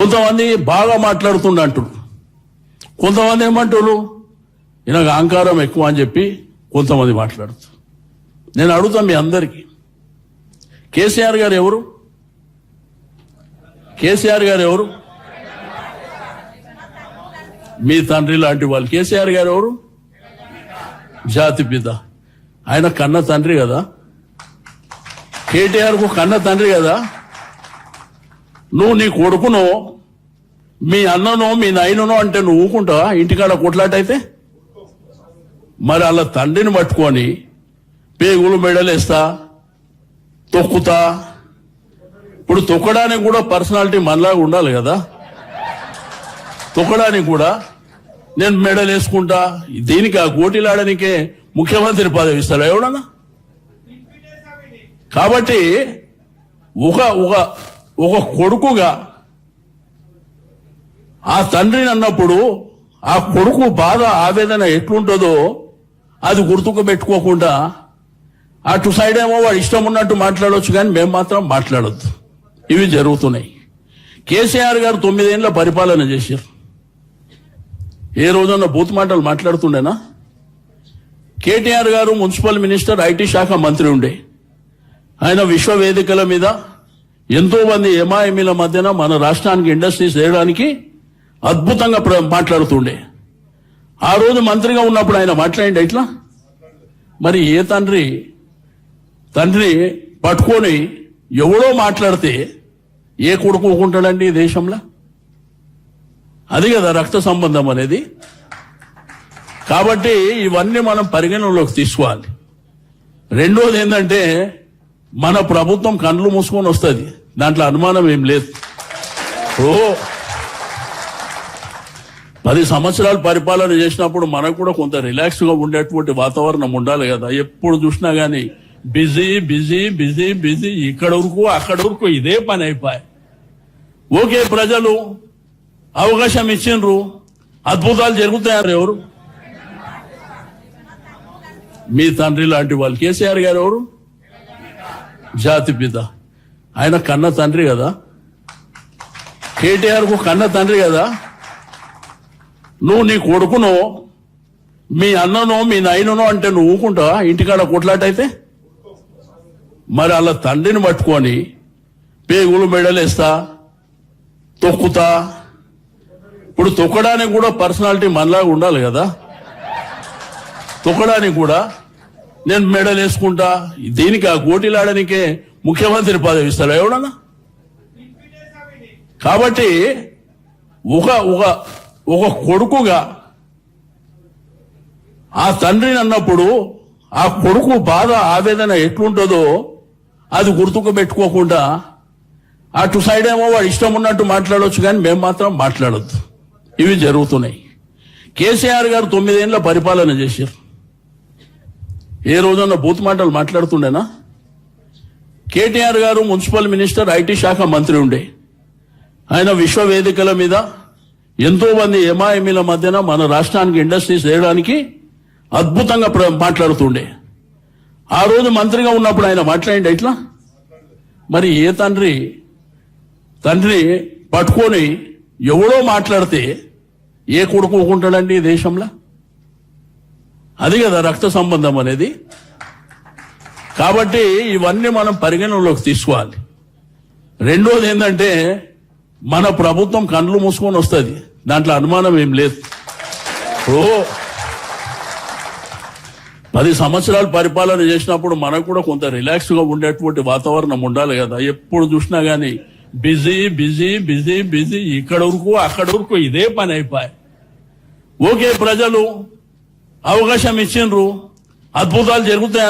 కొంతమంది బాగా మాట్లాడుతున్నట్టు, కొంతమంది ఏమంటారు ఈయనకు అహంకారం ఎక్కువ అని చెప్పి కొంతమంది మాట్లాడుతారు. నేను అడుగుతాను మీ అందరికీ, కేసీఆర్ గారు ఎవరు? కేసీఆర్ గారు ఎవరు? మీ తండ్రి లాంటి వాళ్ళు. కేసీఆర్ గారు ఎవరు? జాతిపిత. ఆయన కన్న తండ్రి కదా, కేటీఆర్ కు కన్న తండ్రి కదా. నువ్వు నీ కొడుకునో మీ అన్ననో మీ నాయననో అంటే నువ్వు ఊకుంటావా? ఇంటికాడ కొట్లాటైతే మరి అలా తండ్రిని పట్టుకొని పేగులు మెడలేస్తా, తొక్కుతా. ఇప్పుడు తొక్కడానికి కూడా పర్సనాలిటీ మనలాగా ఉండాలి కదా. తొక్కడానికి కూడా నేను మెడల్ వేసుకుంటా, దీనికి ఆ కోటిలాడనికే ముఖ్యమంత్రి పదవి ఇస్తాడు ఎవడన్నా? కాబట్టి ఒక ఒక ఒక కొడుకుగా ఆ తండ్రిని అన్నప్పుడు ఆ కొడుకు బాధ ఆవేదన ఎట్లుంటుందో అది గుర్తుకు పెట్టుకోకుండా అటు సైడ్ ఏమో వాడు ఇష్టం ఉన్నట్టు మాట్లాడవచ్చు, కానీ మేము మాత్రం మాట్లాడొద్దు. ఇవి జరుగుతున్నాయి. కేసీఆర్ గారు 9 ఏళ్ల పరిపాలన చేశారు. ఏ రోజున్న బూత్ మాటలు మాట్లాడుతుండేనా? కేటీఆర్ గారు మున్సిపల్ మినిస్టర్, ఐటీ శాఖ మంత్రి ఉండే. ఆయన విశ్వవేదికల మీద ఎంతో మంది ఎంఐఎంల మధ్యన మన రాష్ట్రానికి ఇండస్ట్రీస్ చేయడానికి అద్భుతంగా మాట్లాడుతుండే. ఆ రోజు మంత్రిగా ఉన్నప్పుడు ఆయన మాట్లాడిండే ఇట్లా. మరి ఏ తండ్రి పట్టుకొని ఎవడో మాట్లాడితే ఏ కొడుకు ఊకుంటాడండి ఈ దేశంలో? అది కదా రక్త సంబంధం అనేది. కాబట్టి ఇవన్నీ మనం పరిగణనలోకి తీసుకోవాలి. రెండోది ఏంటంటే, మన ప్రభుత్వం కండ్లు మూసుకొని వస్తుంది, దాంట్లో అనుమానం ఏం లేదు. 10 సంవత్సరాలు పరిపాలన చేసినప్పుడు మనకు కూడా కొంత రిలాక్స్ గా ఉండేటువంటి వాతావరణం ఉండాలి కదా. ఎప్పుడు చూసినా గానీ బిజీ బిజీ బిజీ బిజీ, ఇక్కడ వరకు అక్కడ వరకు ఇదే పని అయిపోయి. ఓకే, ప్రజలు అవకాశం ఇచ్చిండ్రు, అద్భుతాలు జరుగుతాయారు. ఎవరు? మీ తండ్రి లాంటి వాళ్ళు. కేసీఆర్ గారు ఎవరు? జాతిపిత. ఆయన కన్న తండ్రి కదా, కేటీఆర్ కు కన్న తండ్రి కదా. నువ్వు నీ కొడుకునో మీ అన్ననో మీ నాయననో అంటే నువ్వు ఊకుంటావా? ఇంటికాడ కొట్లాటైతే మరి అలా తండ్రిని పట్టుకొని పేగులు మెడలేస్తా, తొక్కుతా. ఇప్పుడు తొక్కడానికి కూడా పర్సనాలిటీ మనలాగా ఉండాలి కదా. తొక్కడానికి కూడా నేను మెడల్ వేసుకుంటా, దీనికి ఆ కోటిలాడనికే ముఖ్యమంత్రి పదవి ఇస్తాడు ఎవడన్నా? కాబట్టి ఒక ఒక ఒక కొడుకుగా ఆ తండ్రిని అన్నప్పుడు ఆ కొడుకు బాధ ఆవేదన ఎట్లుంటుందో అది గుర్తుకు పెట్టుకోకుండా అటు సైడ్ ఏమో వాడు ఇష్టం ఉన్నట్టు మాట్లాడవచ్చు, కానీ మేము మాత్రం మాట్లాడొద్దు. ఇవి జరుగుతున్నాయి. కేసీఆర్ గారు 9 ఏళ్ల పరిపాలన చేశారు. ఏ రోజున్న బూత్ మాటలు మాట్లాడుతుండేనా? కేటీఆర్ గారు మున్సిపల్ మినిస్టర్, ఐటీ శాఖ మంత్రి ఉండే. ఆయన విశ్వవేదికల మీద ఎంతో మంది ఎంఐఎంల మధ్యన మన రాష్ట్రానికి ఇండస్ట్రీస్ చేయడానికి అద్భుతంగా మాట్లాడుతుండే. ఆ రోజు మంత్రిగా ఉన్నప్పుడు ఆయన మాట్లాడిండే ఇట్లా. మరి ఏ తండ్రి పట్టుకొని ఎవడో మాట్లాడితే ఏ కొడుకు ఊకుంటాడండి ఈ దేశంలో? అది కదా రక్త సంబంధం అనేది. కాబట్టి ఇవన్నీ మనం పరిగణనలోకి తీసుకోవాలి. రెండోది ఏంటంటే, మన ప్రభుత్వం కండ్లు మూసుకొని వస్తుంది, దాంట్లో అనుమానం ఏం లేదు. 10 సంవత్సరాలు పరిపాలన చేసినప్పుడు మనకు కూడా కొంత రిలాక్స్ గా ఉండేటువంటి వాతావరణం ఉండాలి కదా. ఎప్పుడు చూసినా గానీ బిజీ బిజీ బిజీ బిజీ, ఇక్కడ వరకు అక్కడ వరకు ఇదే పని అయిపోయి. ఓకే, ప్రజలు అవకాశం ఇచ్చిండ్రు, అద్భుతాలు జరుగుతాయి.